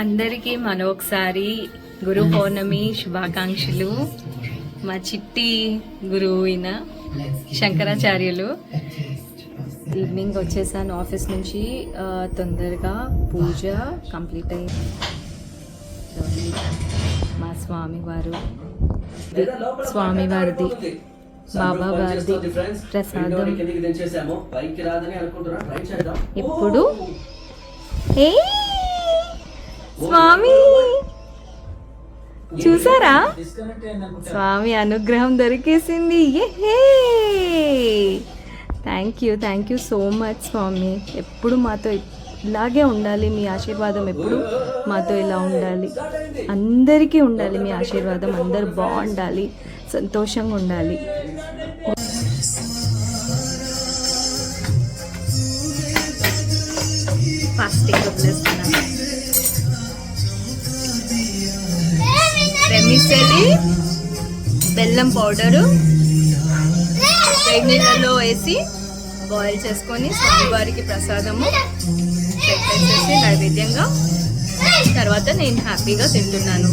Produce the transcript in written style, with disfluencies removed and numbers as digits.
అందరికీ మనొకసారి గురు పౌర్ణమి శుభాకాంక్షలు. మా చిట్టి గురువు అయిన శంకరాచార్యులు. ఈవినింగ్ వచ్చేసాను ఆఫీస్ నుంచి, తొందరగా పూజ కంప్లీట్ అయింది. మా స్వామివారిది బాబా వారిది ప్రసాదం. ఇప్పుడు స్వామి చూసారా, స్వామి అనుగ్రహం దొరికేసింది. థ్యాంక్ యూ సో మచ్ స్వామి. ఎప్పుడు మాతో ఇలాగే ఉండాలి, మీ ఆశీర్వాదం ఎప్పుడు మాతో ఇలా ఉండాలి, అందరికీ ఉండాలి మీ ఆశీర్వాదం. అందరూ బాగుండాలి, సంతోషంగా ఉండాలి. ఫాస్టింగ్ వదిలేస్తున్నాను. రెమిసెలి బెల్లం పౌడరు వేడి నీళ్ళలో వేసి బాయిల్ చేసుకొని స్వామివారికి ప్రసాదము పెట్టేసేసి నైవేద్యంగా తర్వాత నేను హ్యాపీగా తింటున్నాను.